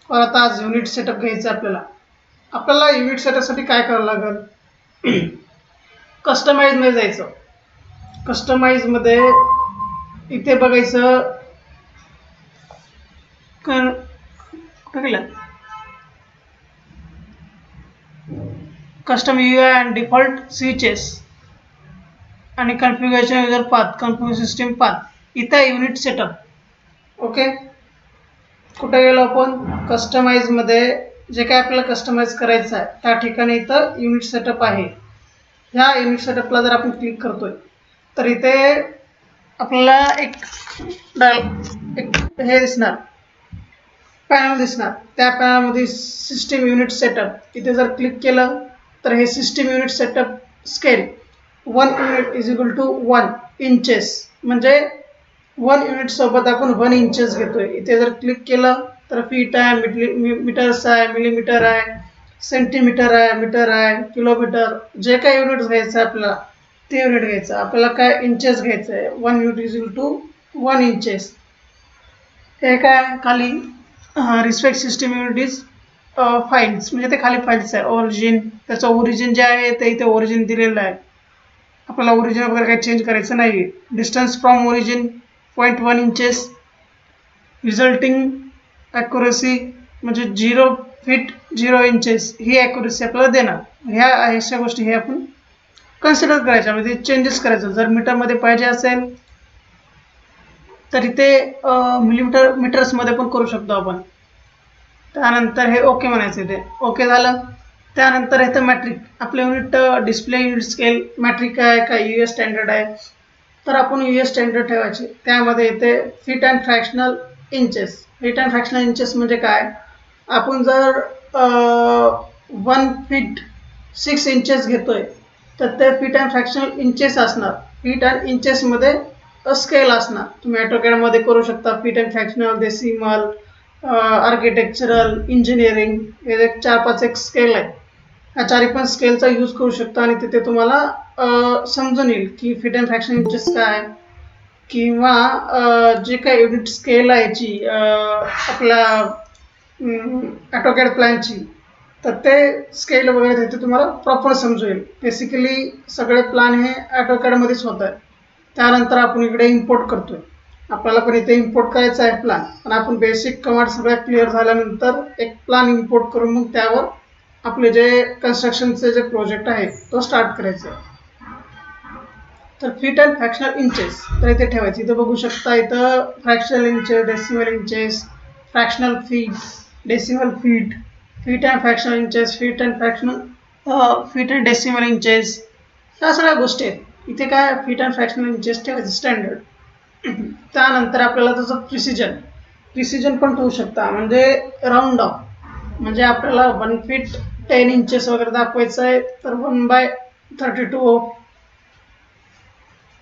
और आता आज युनिट सेटअप घ्यायचं आपल्याला युनिट सेटअपसाठी काय करावं लागेल? कस्टमाइज मध्ये जायचं. कस्टमाइज मध्ये इथे बघायचं कुठे गेलं? Custom UI and default switches आणि configuration user path, configuration system path. इथे युनिट सेटअप. ओके, कुठे गेलो आपण? कस्टमाइज मध्ये जे काय आपल्याला कस्टमाइज करायचं आहे त्या ठिकाणी इथं युनिट सेटअप आहे. ह्या युनिट सेटअपला जर आपण क्लिक करतोय तर इथे आपल्याला एक हे दिसणार, पॅनल दिसणार. त्या पॅनलमध्ये सिस्टीम युनिट सेटअप इथे जर क्लिक केलं तर हे system unit setup scale 1 unit is equal to 1 inches, म्हणजे 1 युनिट सोबत आपण 1 इंचेस घेतोय. इथे जर क्लिक केलं तर फीट आहे, मीटर्स आहे, मिलीमीटर आहे, सेंटीमीटर आहे, मीटर आहे, किलोमीटर, जे काही युनिट घ्यायचं आपल्याला ते युनिट घ्यायचं. आपल्याला काय इंचेस घ्यायचं आहे. 1 unit is equal to 1 inches. हे काय खाली रिस्पेक्ट सिस्टीम युनिट फाईल्स, म्हणजे ते खाली फाईल्स आहे. ओरिजिन, त्याचं ओरिजिन जे आहे ते इथे ओरिजिन दिलेलं आहे. आपल्याला ओरिजिन वगैरे काही चेंज करायचं नाही. Distance from origin 0.1 inches. Resulting accuracy म्हणजे 0 फीट 0 इंचेस ही ॲक्युरसी आपल्याला देणार. ह्या अशा गोष्टी हे आपण कन्सिडर करायच्या, म्हणजे चेंजेस करायचं. जर मीटरमध्ये पाहिजे असेल तर इथे मीटर्समध्ये पण करू शकतो आपण. त्यानंतर हे ओके म्हणायचं. इथे ओके झालं. त्यानंतर इथं मॅट्रिक, आपलं unit display unit scale metric आहे का US स्टँडर्ड आहे, तर आपण US स्टँडर्ड ठेवायचे. त्यामध्ये इथे feet and fractional inches. Feet and fractional inches म्हणजे काय? आपण जर 1 फीट 6 इंचेस घेतोय तर ते फीट अँड फ्रॅक्शनल इंचेस असणार. फीट अँड इंचेसमध्ये स्केल असणार. तुम्ही ऑटोकॅडमध्ये करू शकता. Feet and fractional, decimal, architectural, engineering, हे 4-5 एक स्केल आहे. ह्या 4 पण स्केलचा यूज करू शकता आणि तिथे तुम्हाला समजून येईल की फीट अँड फ्रॅक्शनल इंचेस काय, किंवा जे काही युनिट स्केल आहे याची आपल्या ऑटोकॅड प्लॅनची, तर ते स्केल वगैरे तिथे तुम्हाला प्रॉपर समजून येईल. बेसिकली सगळे प्लॅन हे ऑटोकॅडमध्येच होत आहे. त्यानंतर आपण इकडे इम्पोर्ट करतोय. आपल्याला पण इथे इम्पोर्ट करायचा आहे प्लॅन, पण आपण बेसिक कमांड सगळ्या क्लिअर झाल्यानंतर एक प्लॅन इम्पोर्ट करून मग त्यावर आपले जे कन्स्ट्रक्शनचे जे प्रोजेक्ट आहे तो स्टार्ट करायचा. तर फीट अँड फ्रॅक्शनल इंचेस तर इथे ठेवायचे. इथं बघू शकता, इथं fractional inches, decimal inches, fractional feet, decimal feet, feet and fractional inches, feet and decimal inches, ह्या सगळ्या गोष्टी आहेत. इथे काय फीट अँड फ्रॅक्शनल इंचेस ठेवायचं स्टँडर्ड. त्यानंतर आपल्याला त्याचं प्रिसिजन पण ठेवू शकता, म्हणजे राऊंड ऑफ. म्हणजे आपल्याला 1 फीट 10 इंचेस वगैरे दाखवायचं आहे तर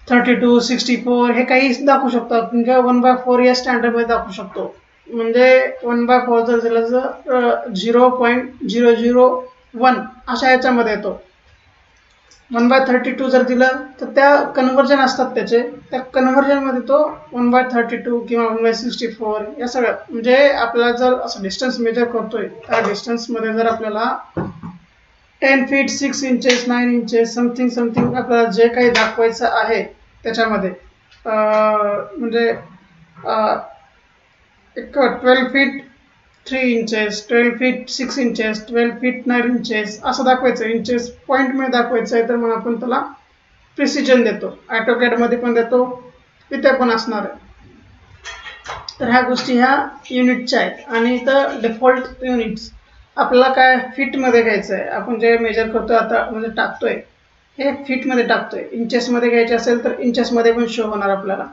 1/32, 64 हे काही दाखवू शकतो आपण, किंवा 1/4 या स्टँडर्डमध्ये दाखवू शकतो. म्हणजे 1/4 जर दिलं तर 0.001 अशा याच्यामध्ये येतो. 1/32 जर दिलं तर त्या कन्व्हर्जन असतात त्याचे, त्या कन्व्हर्जनमध्ये तो 1/32 किंवा 1/64 या सगळ्या. म्हणजे आपल्याला जर असं डिस्टन्स मेजर करतोय त्या डिस्टन्समध्ये जर आपल्याला 10 फीट 6 इंचेस 9 इंचेस समथिंग आपल्याला जे काही दाखवायचं आहे त्याच्यामध्ये, म्हणजे 12 feet 3 inches, 12 feet 6 inches, 12 feet 9 inches असं दाखवायचं, इंचेस पॉईंटमध्ये दाखवायचं आहे, तर मग आपण त्याला प्रिसिजन देतो. ऑटोकॅडमध्ये पण देतो, इथे पण असणार आहे. तर ह्या गोष्टी ह्या युनिटच्या आहेत. आणि इथं डिफॉल्ट युनिट्स आपल्याला काय फीटमध्ये घ्यायचं आहे. आपण जे मेजर करतोय आता, म्हणजे टाकतोय हे फीटमध्ये टाकतोय. इंचेसमध्ये घ्यायचे असेल तर इंचेसमध्ये पण शो होणार आपल्याला.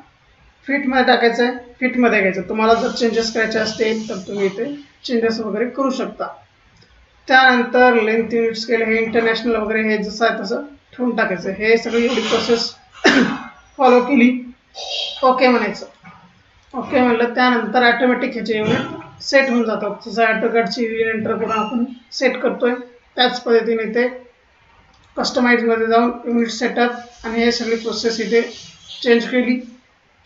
फीटमध्ये टाकायचं आहे, फीटमध्ये घ्यायचं. तुम्हाला जर चेंजेस करायचे असतील तर तुम्ही इथे चेंजेस वगैरे करू शकता. त्यानंतर लेंथ युनिट स्केल हे इंटरनॅशनल वगैरे हे जसं आहे तसं ठेवून टाकायचं. हे सगळी एवढी प्रोसेस फॉलो केली, ओके म्हणायचं. ओके म्हणलं त्यानंतर ऑटोमॅटिक ह्याचे युनिट सेट होऊन जातात. जसं ऑटोकॅडची एंटर करून आपण सेट करतोय त्याच पद्धतीने इथे कस्टमाइजमध्ये जाऊन युनिट सेटअप आणि हे सगळी प्रोसेस इथे चेंज केली,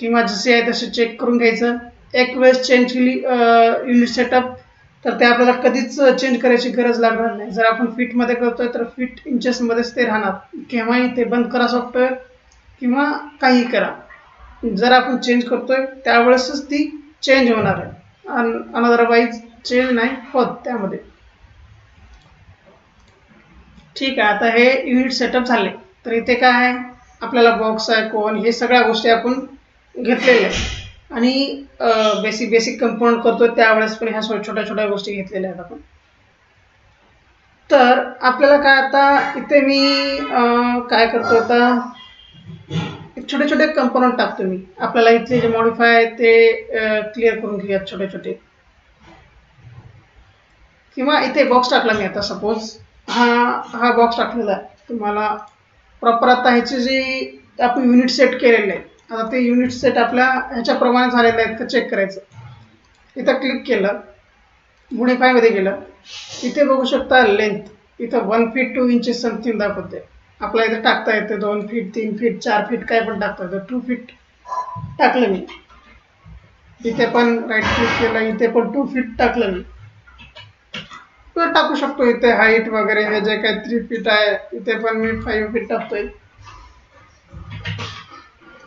किंवा जसे आहे तसे चेक करून घ्यायचं. एक वेळेस चेंज केली युनिट सेटअप तर ते आपल्याला कधीच चेंज करायची गरज लागणार नाही. जर आपण फीटमध्ये करतोय तर फीट इंचेसमध्येच ते राहणार. केव्हाही ते बंद करा सॉफ्टवेअर किंवा काही करा, जर आपण चेंज करतोय त्यावेळेसच ती चेंज होणार आहे, अनदरवाईज चेंज नाही होत त्यामध्ये. ठीक आहे, आता हे युनिट सेटअप झाले. तर इथे काय आहे, आपल्याला बॉक्स आहे, कोन, हे सगळ्या गोष्टी आपण घेतलेल्या आहेत आणि बेसिक कंपोनंट करतोय त्यावेळेस पण ह्या छोट्या छोट्या गोष्टी घेतलेल्या आहेत आपण. तर आपल्याला काय आता इथे मी काय करतो, आता छोटे छोटे कंपोनंट टाकतो मी. आपल्याला इथले जे मॉडिफाय आहे ते क्लिअर करून घेऊयात छोटे छोटे. किंवा इथे बॉक्स टाकला मी, आता सपोज हा बॉक्स टाकलेला आहे. तुम्हाला प्रॉपर आता ह्याचे जे आपण युनिट सेट केलेले आहे, आता ते युनिट सेट आपल्या ह्याच्याप्रमाणे झालेले आहेत का चेक करायचं. इथं क्लिक केलं, मॉडिफायमध्ये गेलं, इथे बघू शकता लेंथ, इथं 1 फीट 2 इंचेस समथिंग दाखवते. आपल्या इथे टाकता येते 2 फीट 3 फीट 4 फीट काय पण टाकता येतं. 2 फीट टाकलं मी. इथे पण राईट क्लिक केलं, इथे पण 2 फीट टाकलं मी. टाकू शकतो इथे हाईट वगैरे, हे जे काही 3 फीट आहे इथे पण मी 5 फीट टाकतोय.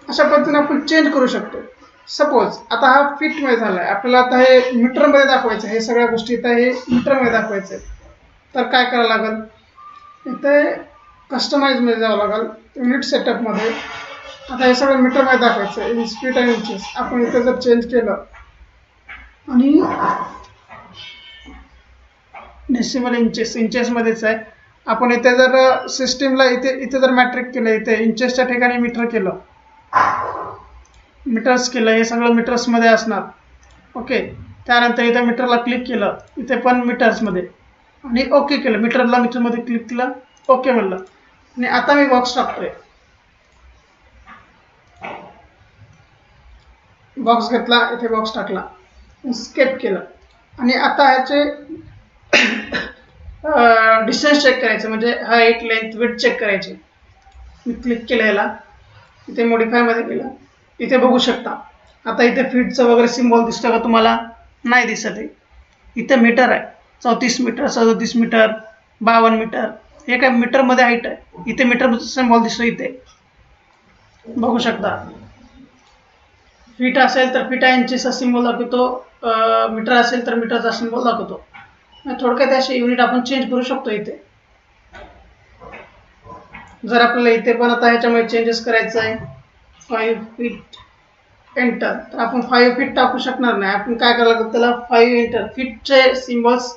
अशा पद्धतीने आपण चेंज करू शकतो. सपोज आता हा फीट मध्ये झालाय, आपल्याला आता हे मीटर मध्ये दाखवायचं, हे सगळ्या गोष्टी आता हे मीटर मध्ये दाखवायचं. तर काय करावं लागेल, इथे कस्टमाइज मध्ये जावं लागेल, युनिट सेटअप मध्ये. आता हे सगळं मीटर मध्ये दाखवायचं, इंच फीट आणि इंचेस. आपण इथे जर चेंज केलं आणि डेसिमल इंचेस मध्येच आहे, आपण इथे जर सिस्टीमला इथे जर मॅट्रिक केलं, इथे इंचेसच्या ठिकाणी मीटर केलं, मीटर्स केलं, हे सगळं मीटर्स मध्ये असणार. ओके, त्यानंतर इथे मीटरला क्लिक केलं, इथे पण मीटर्स मध्ये, आणि ओके केलं, मीटर मध्ये क्लिक केलं, ओके म्हणलं. आणि आता मी बॉक्स टाकतोय, बॉक्स घेतला, इथे बॉक्स टाकला, स्केप केलं, आणि आता ह्याचे डिस्टन्स चेक करायचं, म्हणजे हाईट लेंथ विड्थ चेक करायची. मी क्लिक केलं याला, इथे मॉडिफाय मध्ये गेलं, इथे बघू शकता आता इथे फीटचं वगैरे सिम्बॉल दिसतं का तुम्हाला? नाही दिसत आहे. इथे मीटर आहे, 34 मीटर 37 मीटर 52 मीटर, हे काय मीटर मध्ये हाईट आहे. इथे मीटर सिम्बॉल दिसतो, इथे बघू शकता. फीट असेल तर फीट इंचेसचा सिम्बॉल दाखवतो, मीटर असेल तर मीटरचा सिम्बॉल दाखवतो. थोडक्यात असे युनिट आपण चेंज करू शकतो इथे. जर आपल्याला इथे पण आता ह्याच्यामध्ये चेंजेस करायचं आहे, 5 फीट एंटर, तर आपण 5 फीट टाकू शकणार नाही. आपण काय करायला लागेल, त्याला 5 एंटर, फीटचे सिम्बॉल्स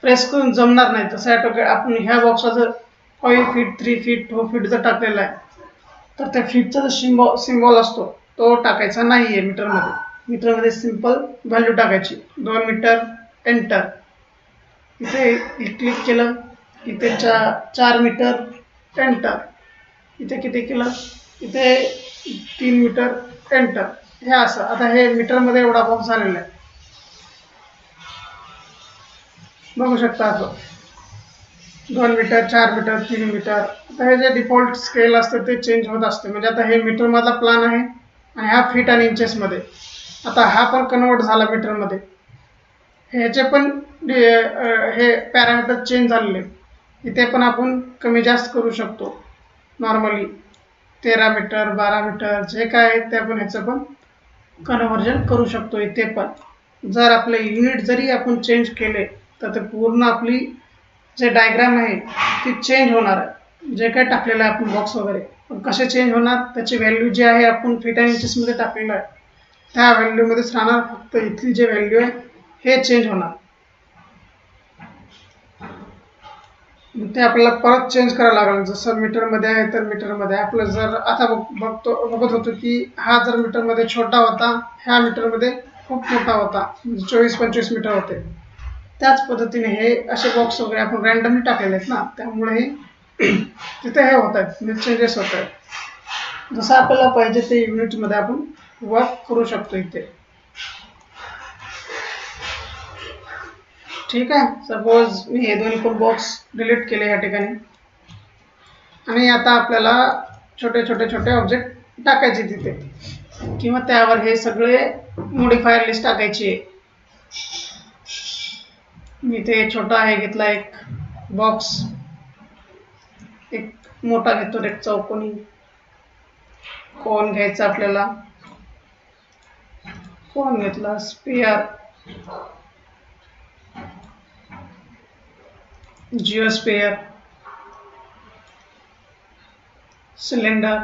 प्रेस करून जमणार नाही. तसं आपण ह्या बॉक्सला जर 5 फीट 3 फीट 2 फीट जर टाकलेला आहे, तर त्या फीटचा जो सिम्बॉल असतो तो टाकायचा नाहीये मीटरमध्ये. मीटरमध्ये सिंपल व्हॅल्यू टाकायची, 2 मीटर एंटर. इथे क्लिक केलं, इथे 4 मीटर एंटर, इथे किती केलं, इथे 3 मीटर एंटर. हे असं आता हे मीटरमध्ये एवढा बॉक्स झालेला आहे, बघू शकता. असं 2 मीटर 4 मीटर 3 मीटर. आता हे जे डिफॉल्ट स्केल असतं ते चेंज होत असते. म्हणजे आता हे मीटर मधला प्लान आहे आणि हा फीट आणि इंचेस मध्ये. आता हा पण कन्वर्ट झाला मीटर मध्ये, ह्याचे पण हे पॅरामीटर चेंज झालेले. इथे पण आपण कमी जास्त करू शकतो नॉर्मली, 13 मीटर 12 मीटर जे काय आहे ते आपण ह्याचं पण कन्व्हर्जन करू शकतो. इथे पण जर आपले युनिट जरी आपण चेंज केले तर ते पूर्ण आपली जे डायग्राम आहे ती चेंज होणार आहे. जे काय टाकलेलं आहे आपण बॉक्स वगैरे, पण कसे चेंज होणार, त्याची व्हॅल्यू जी आहे आपण फीट आणि इंचेस मध्ये टाकलेलं आहे त्या व्हॅल्यू मध्येच राहणार. फक्त इथली जे व्हॅल्यू आहे हे चेंज होणार. ते आपल्याला परत चेंज करायला लागेल. जसं मीटरमध्ये आहे तर मीटरमध्ये. आपलं जर आता बघत होतो की हा जर मीटरमध्ये छोटा होता, ह्या मीटरमध्ये खूप मोठा होता, म्हणजे 24-25 मीटर होते. त्याच पद्धतीने हे असे बॉक्स वगैरे आपण रँडमली टाकलेले आहेत ना, त्यामुळे तिथे हे होत आहेत, म्हणजे चेंजेस होत आहेत. जसं आपल्याला पाहिजे ते युनिटमध्ये आपण वर्क करू शकतो इथे. ठीक आहे, सपोज मी हे दोन्ही पण बॉक्स डिलीट केले या ठिकाणी, आणि आता आपल्याला छोटे छोटे छोटे ऑब्जेक्ट टाकायचे तिथे, किंवा त्यावर हे सगळे मॉडिफायर लिस्ट टाकायची आहे. मी इथे छोटा आहे घेतला एक बॉक्स, एक मोठा घेतो एक चौकोनी कोन घ्यायचा आपल्याला, कोन घेतला, sphere, geosphere, cylinder,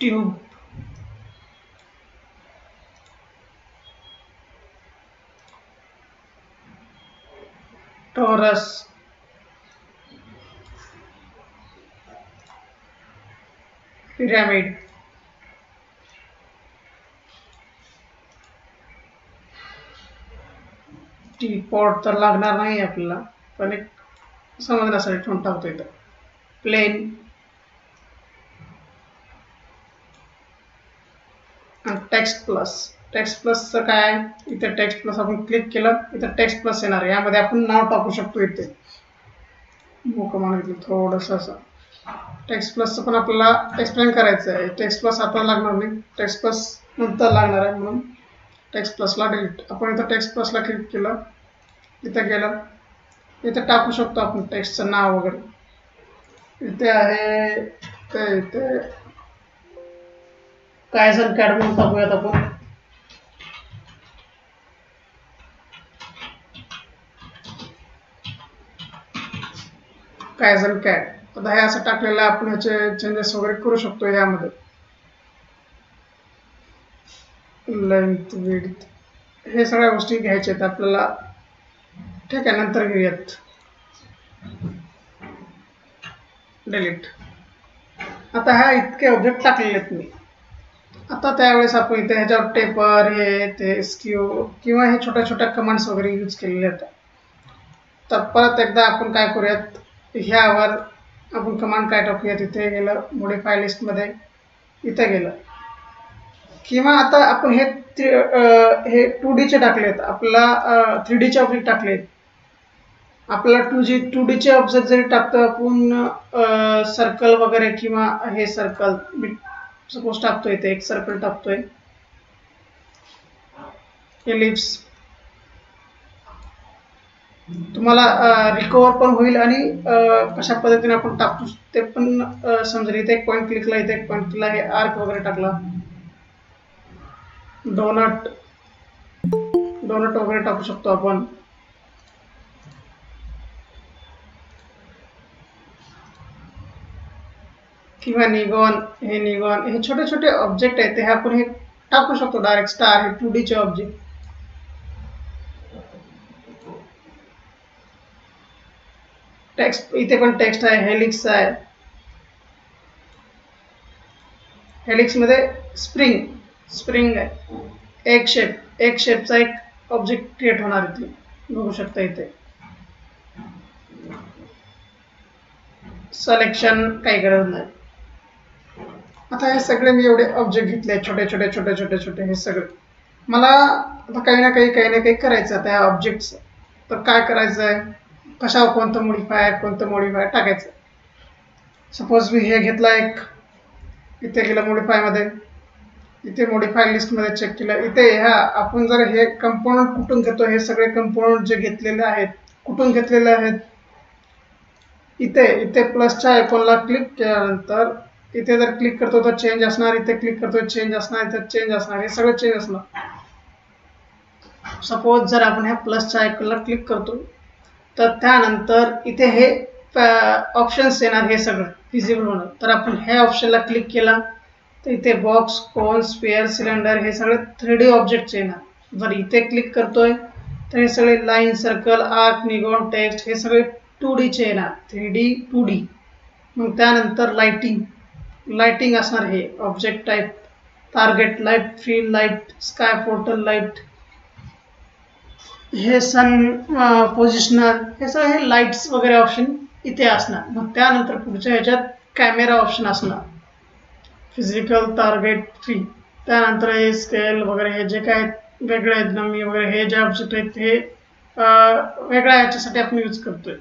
tube, torus, pyramid, teapot तर लागणार नाही आपल्याला, पण एक समजण्यासाठी ठेवून टाकतो इथं. प्लेन आणि टेक्स्ट प्लस. टेक्स्ट प्लसचं काय आहे, इथे टेक्स्ट प्लस आपण क्लिक केलं, इथं टेक्स्ट प्लस येणार आहे. यामध्ये आपण नाव टाकू शकतो. इथे कमांड थोडंसं असं टेक्स्ट प्लसचं पण आपल्याला एक्सप्लेन करायचं आहे. टेक्स्ट प्लस आता लागणार नाही, टेक्स्ट प्लस नंतर लागणार आहे, म्हणून टेक्स्ट प्लसला डिलीट. आपण इथं टेक्स्ट प्लसला क्लिक केलं, इथं गेलं, इथं टाकू शकतो आपण टेक्स्टचं नाव वगैरे. इथे आहे ते इथे कायझन कॅड म्हणून टाकूयात आपण. Kaizen CAD. आता हे असं टाकलेलं आहे, आपण ह्याचे चेंजेस वगैरे करू शकतो. यामध्ये लेंथ, विड्थ, हे सगळ्या गोष्टी घ्यायच्या आहेत आपल्याला. ठीक आहे, नंतर घेऊयात. डिलीट. आता ह्या इतके ऑब्जेक्ट टाकलेले आहेत मी. आता त्यावेळेस आपण इथे ह्याच्यावर टेपर, हे ते स्क्यू किंवा हे छोट्या छोट्या कमांड्स वगैरे यूज केलेले आहेत. तर परत एकदा आपण काय करूयात, ह्यावर आपण कमांड काय टाकूयात, इथे गेलं मॉडिफाय लिस्टमध्ये, इथे गेलं, किंवा आता आपण हे 2D चे टाकलेत, आपल्याला 3D चे ऑब्जेक्ट टाकलेत. आपल्याला 2D चे ऑब्जेक्ट जरी टाकतो आपण, सर्कल वगैरे, किंवा हे सर्कल सपोज टाकतोय, इथे एक सर्कल टाकतोय, एलिप्स, तुम्हाला रिकवर पण होईल आणि कशा पद्धतीने आपण टाकतो ते पण समजेल. इथे एक पॉईंट क्लिकला, इथे एक पॉईंट क्लिकला, हे आर्क वगैरे टाकला, डोनट वगैरे टाकू शकतो आपण. किंवा निगॉन, हे छोटे छोटे ऑब्जेक्ट आहेत, ते आपण हे टाकू शकतो डायरेक्ट. स्टार, हे 2D चे ऑब्जेक्ट. टेक्स्ट, इथे पण टेक्स्ट आहे, हेलिक्स आहे. हेलिक्स मध्ये स्प्रिंग आहे, एक शेपचा एक ऑब्जेक्ट क्रिएट होणार इथे, बघू शकता. इथे सिलेक्शन काही गरज नाही. आता हे सगळे मी एवढे ऑब्जेक्ट घेतले, छोटे छोटे हे सगळे मला आता काही ना काही करायचं त्या ऑब्जेक्टचं. तर काय करायचं आहे, कशावर कोणतं मॉडिफाय टाकायचं. सपोज मी हे घेतला एक, इथे गेलं मॉडिफायमध्ये, इथे मॉडिफाय लिस्टमध्ये चेक केलं, इथे ह्या आपण जर हे कंपोनंट कुठून घेतो, हे सगळे कंपोनंट जे घेतलेले आहेत कुठून घेतलेले आहेत, इथे प्लसच्या आयकॉनला क्लिक केल्यानंतर इथे जर क्लिक करतो तर चेंज असणार, इथे क्लिक करतो चेंज असणार, इथे चेंज असणार, हे सगळं चेंज असणार. सपोज जर आपण ह्या प्लसच्या आयकॉनला क्लिक करतो तर त्यानंतर इथे हे ऑप्शन्स येणार, हे सगळं विजिबल होणार. तर आपण ह्या ऑप्शनला क्लिक केला तर इथे बॉक्स, कोन, स्पेअर, सिलेंडर, हे सगळे 3D ऑब्जेक्ट्स येणार. जर इथे क्लिक करतोय तर हे सगळे लाईन, सर्कल, आर्क, निगॉन, टेक्स्ट, हे सगळे 2D चे येणार, 3D 2D. मग त्यानंतर लाइटिंग असणार, हे object type, target light, field light, sky portal light, हे सन पोझिशनर, हे सगळे हे लाईट्स वगैरे ऑप्शन इथे असणार. मग त्यानंतर पुढच्या ह्याच्यात कॅमेरा ऑप्शन असणार, फिजिकल, टार्गेट, फ्री. त्यानंतर हे स्केल वगैरे, हे जे काय वेगळे आहेत, नमी वगैरे, हे जे ऑब्जेक्ट आहेत हे वेगळ्या ह्याच्यासाठी आपण यूज करतोय.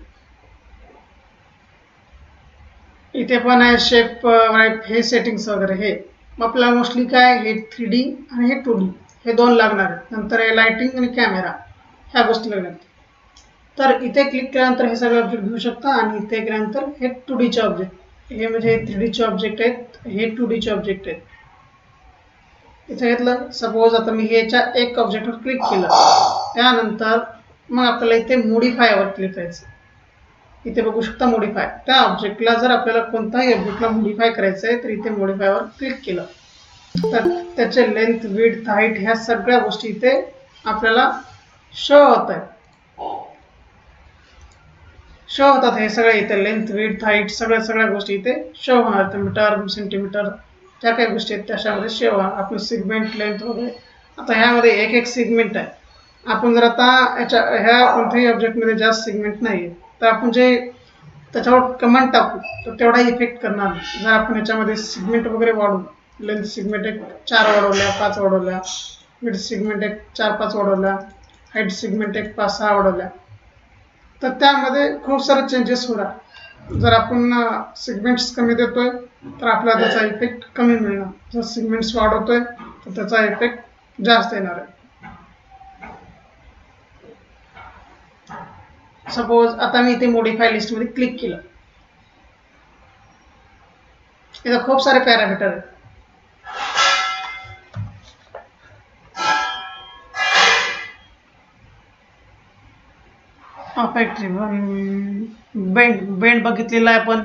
इथे पण आहे शेप, हे सेटिंग्स वगैरे. हे आपल्याला मोस्टली काय, हे 3D आणि हे 2D. हे दोन लागणार आहेत. नंतर हे लाइटिंग आणि कॅमेरा ह्या गोष्टी लागणार. तर इथे क्लिक केल्यानंतर हे सगळे ऑब्जेक्ट घेऊ शकता आणि इथे केल्यानंतर हे 2D चे ऑब्जेक्ट, हे म्हणजे 3D चे ऑब्जेक्ट आहेत, हे 2D चे ऑब्जेक्ट आहेत. इथे घेतलं. सपोज आता मी ह्याच्या एक ऑब्जेक्टवर क्लिक केलं, त्यानंतर मग आपल्याला इथे मॉडिफायवर क्लिक करायचं. इथे बघू शकता मॉडिफाय. त्या ऑब्जेक्टला जर आपल्याला कोणताही ऑब्जेक्टला मॉडिफाय करायचं आहे तर इथे मॉडिफायवर क्लिक केलं तर त्याचे लेंथ, विड्थ, हाईट ह्या सगळ्या गोष्टी इथे आपल्याला शो होत आहेत. शो होतात हे सगळे इथे लेंथ, विड्थ, हाईट सगळ्या गोष्टी इथे शो होणार. मीटर, सेंटीमीटर ज्या काही गोष्टी आहेत त्याच्यामध्ये शो होणार. आपलं सिगमेंट, लेंथ वगैरे. आता ह्यामध्ये एक एक सिगमेंट आहे. आपण जर आता ह्या कोणत्याही ऑब्जेक्टमध्ये जास्त सिगमेंट नाही तर आपण जे त्याच्यावर कमांड टाकू तर तेवढा इफेक्ट करणार नाही. जर आपण ह्याच्यामध्ये सिगमेंट वगैरे वाढवू, लेंथ सिगमेंट एक 4 वाढवल्या, 5 वाढवल्या, विड्थ सिगमेंट एक 4-5 वाढवल्या, हाईट सिगमेंट एक 5-6 वाढवल्या, तर त्यामध्ये खूप सारे चेंजेस होणार. जर आपण सिगमेंट्स कमी देतोय तर आपल्याला त्याचा इफेक्ट कमी मिळणार. जर सिगमेंट्स वाढवतोय तर त्याचा इफेक्ट जास्त येणार आहे. सपोज आता मी इथे मॉडिफाय लिस्टमध्ये क्लिक केलं. इथं खूप सारे पॅरामीटर आहेत. फॅक्टरी बेंड बघितलेला आहे आपण.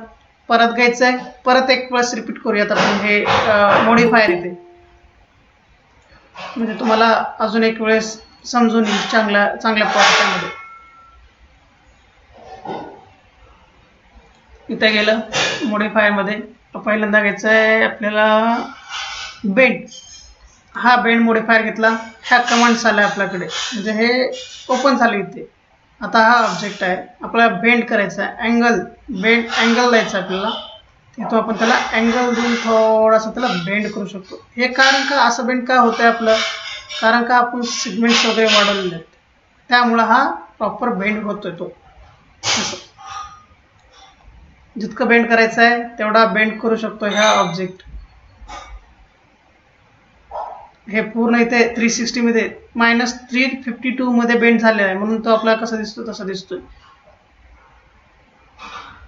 परत घ्यायचं आहे. परत एक वेळेस रिपीट करूयात आपण हे मॉडिफायर इथे, म्हणजे तुम्हाला अजून एक वेळेस समजून येईल चांगल्या पद्धतीमध्ये. इथे गेलं मॉडिफायर मध्ये, पहिल्यांदा घ्यायचं आहे आपल्याला बेंड. हा बेंड मॉडिफायर घेतला. ह्या कमांड्स आल्या आपल्याकडे, म्हणजे हे ओपन झाले इथे. आता हा ऑब्जेक्ट आहे, आपल्याला बेंड करायचा आहे. बेंड अँगल द्यायचा आपल्याला. तिथं आपण त्याला अँगल देऊन थोडासा त्याला बेंड करू शकतो. हे कारण का असं बेंड का होतंय आपलं, कारण का आपण सिगमेंट्स वगैरे वाढवलेले आहेत, त्यामुळं हा प्रॉपर बेंड होतोय. तो जितकं बेंड करायचं आहे तेवढा बेंड करू शकतो ह्या ऑब्जेक्ट. हे पूर्ण इथे 360 मध्ये -352 मध्ये बेंड झालेला आहे, म्हणून तो आपल्याला कसा दिसतो तसा दिसतोय.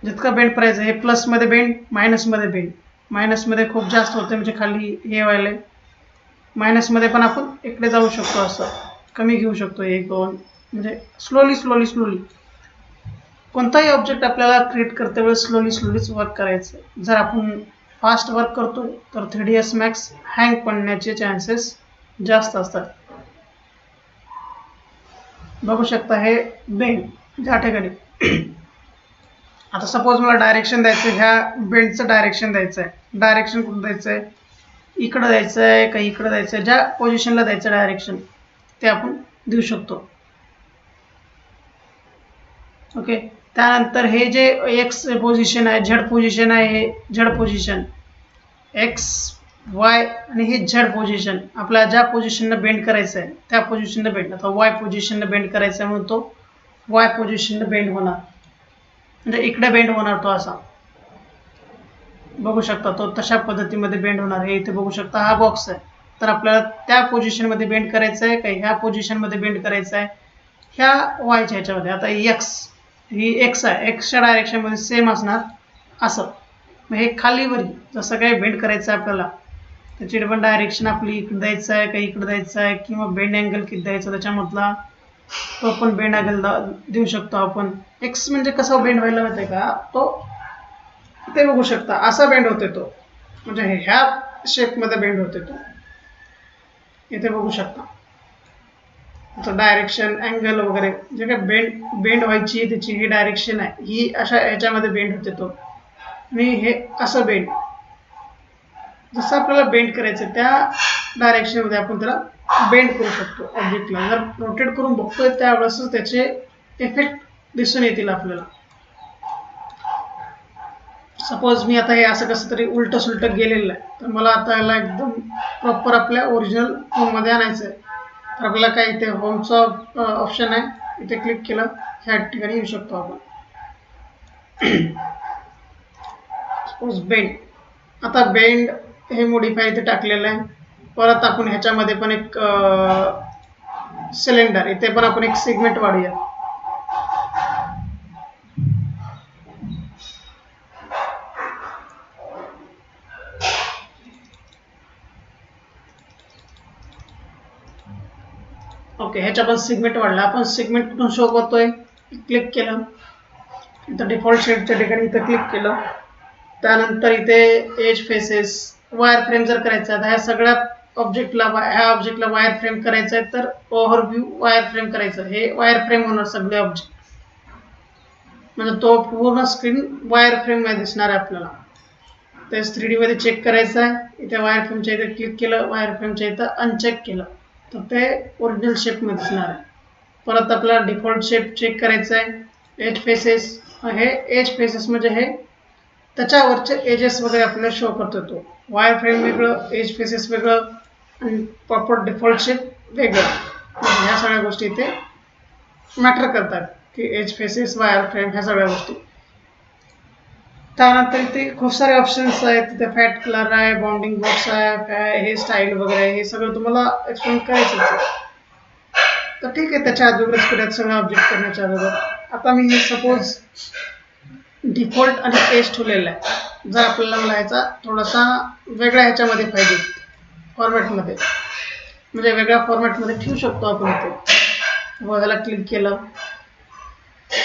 जितका बेंड करायचं, हे प्लस मध्ये बेंड, मायनस मध्ये बेंड. मायनस मध्ये खूप जास्त होते, म्हणजे खाली हे व्हायला. मायनस मध्ये पण आपण इकडे जाऊ शकतो, असं कमी घेऊ शकतो. 1-2 म्हणजे स्लोली. कोणताही ऑब्जेक्ट आपल्याला क्रिएट करते वेळेस स्लोलीच वर्क करायचं. जर आपण फास्ट वर्क करतो तर 3ds Max हँग पडण्याचे चान्सेस जास्त असतात. बघू शकता हे बेंड ज्या ठिकाणी. आता सपोज मला डायरेक्शन द्यायचं, ह्या बेंडचं डायरेक्शन द्यायचं आहे. डायरेक्शन कुठं द्यायचं आहे, इकडं द्यायचं आहे का इकडं द्यायचं आहे, ज्या पोझिशनला द्यायचं डायरेक्शन ते आपण देऊ शकतो. ओके. त्यानंतर हे जे एक्स पोझिशन आहे, झेड पोझिशन आहे, हे झेड पोझिशन, एक्स, वाय आणि हे झेड पोझिशन. आपल्याला ज्या पोझिशननं बेंड करायचं आहे त्या पोझिशननं बेंड. आता वाय पोझिशननं बेंड करायचं आहे म्हणून तो वाय पोझिशननं बेंड होणार, म्हणजे इकडे बेंड होणार तो असा. बघू शकता तो तशा पद्धतीमध्ये बेंड होणार. हे इथे बघू शकता हा बॉक्स आहे, तर आपल्याला त्या पोझिशनमध्ये बेंड करायचं आहे का ह्या पोझिशनमध्ये बेंड करायचं आहे, ह्या वायच्या ह्याच्यामध्ये. आता एक्स, ही एक्स आहे, एक्सच्या डायरेक्शनमध्ये सेम असणार असं. मग हे खालीवर जसं काही बेंड करायचं आहे आपल्याला, त्याची पण डायरेक्शन आपली इकडे द्यायचं आहे का इकडे द्यायचं आहे, किंवा बेंड अँगल किती द्यायचा त्याच्यामधला तो पण बेंड अँगल देऊ शकतो आपण. एक्स म्हणजे कसा बेंड व्हायला माहिती आहे का, तो ते बघू शकता असा बेंड होते तो, म्हणजे ह्या शेपमध्ये बेंड होते तो. इथे बघू शकता डायरेक्शन, अँगल वगैरे जे काही बेंड व्हायची त्याची ही डायरेक्शन आहे, ही अशा ह्याच्यामध्ये बेंड होते तो. आणि हे असं बेंड, जसं आपल्याला बेंड करायचं त्या डायरेक्शनमध्ये आपण त्याला बेंड करू शकतो ऑब्जेक्टला. जर रोटेट करून बघतोय त्यावेळेसच त्याचे इफेक्ट दिसून येतील आपल्याला. सपोज मी आता हे असं कसं तरी उलट सुलट गेलेलं आहे, तर मला आता याला एकदम प्रॉपर आपल्या ओरिजिनल होममध्ये आणायचं आहे. तर आपल्याला काय इथे होमचं ऑप्शन आहे, इथे क्लिक केलं ह्या ठिकाणी येऊ शकतो आपण. सपोज बेंड, आता बेंड हे मॉडिफाय इथे टाकलेलं आहे. परत आपण ह्याच्यामध्ये पण एक सिलेंडर, इथे पण आपण एक सेगमेंट वाढूया. ओके, ह्याच्या पण सेगमेंट वाढला. आपण सेगमेंट कुठून शो करतोय, क्लिक केलं, इथं डिफॉल्ट शेडच्या ठिकाणी इथं क्लिक केलं. त्यानंतर इथे एज फेसेस, वायर फ्रेम जर करायचं आहे, ह्या सगळ्या ऑब्जेक्टला वायर फ्रेम करायचं आहे, तर ओव्हरव्ह्यू वायर फ्रेम करायचं. हे वायर फ्रेम होणार सगळे ऑब्जेक्ट, म्हणजे तो पूर्ण स्क्रीन वायर फ्रेम मध्ये दिसणार आहे आपल्याला. ते 3D मध्ये चेक करायचं आहे. इथे वायर फ्रेमच्या इथे क्लिक केलं, वायर फ्रेमच्या इथं अनचेक केलं, तर ते ओरिजिनल शेप मध्ये दिसणार आहे. परत आपल्याला डिफॉल्ट शेप चेक करायचा आहे. एज फेसेस, हे एज फेसेस म्हणजे हे त्याच्यावरचे एजेस वगैरे आपल्याला शो करतो. तो वायर फ्रेम वेगळं, एज फेसेस वेगळं आणि प्रॉपर डिफॉल्ट शेप वेगळं. ह्या सगळ्या गोष्टी इथे मॅटर करतात, की एज फेसेस, वायर फ्रेम, ह्या सगळ्या गोष्टी. त्यानंतर इथे खूप सारे ऑप्शन्स आहेत. तिथे फॅट कलर आहे, बाउंडिंग बॉक्स आहे, हे स्टाईल वगैरे, हे सगळं तुम्हाला एक्सप्लेन करायचं आहे. तर ठीक आहे, त्याच्या अगोदरच करूयात सगळं ऑब्जेक्ट करण्याच्या अगोदर. आता मी हे सपोज डिफॉल्ट आणि एज ठेवलेला आहे. जर आपल्याला लिहायचा थोडासा वेगळ्या ह्याच्यामध्ये पाहिजे, फॉर्मॅटमध्ये, म्हणजे वेगळ्या फॉर्मॅटमध्ये ठेवू शकतो आपण. इथे बघायला क्लिक केलं,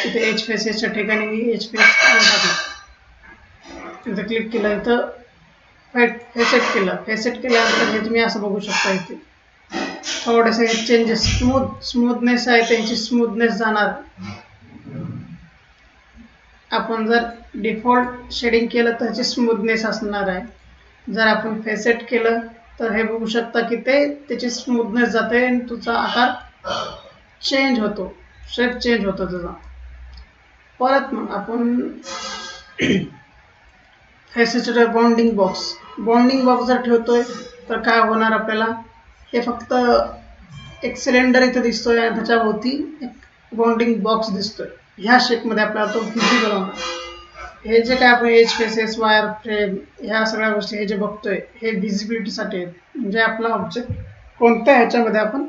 इथे एज फेसेसच्या ठिकाणी मी एज फेस टाकलं, इथं क्लिक केलं, इथं फेसेट केलं. फेसेट केल्यानंतर हे तुम्ही असं बघू शकता, इथे थोडेसे चेंजेस, स्मूथनेस आहे, त्यांची स्मूथनेस जाणार. आपण जर डिफॉल्ट शेडिंग केलं तर ह्याची स्मूथनेस असणार आहे. जर आपण फेसेट केलं तर हे बघू शकता की ते त्याची स्मूथनेस जाते आणि तुझा आकार चेंज होतो, शेप चेंज होतो तुझा. परत मग आपण फेसेटवर बाउंडिंग बॉक्स जर ठेवतोय तर काय होणार आपल्याला, हे फक्त एक सिलेंडर इथे दिसतोय आणि त्याच्याभोवती एक बाउंडिंग बॉक्स दिसतोय. ह्या शेपमध्ये आपल्याला तो व्हिजिबल होणार. हे जे काय आपण एज फेसेस, वायर फ्रेम, ह्या सगळ्या गोष्टी हे जे बघतोय, हे व्हिजिबिलिटीसाठी आहेत. म्हणजे आपला ऑब्जेक्ट कोणत्या ह्याच्यामध्ये आपण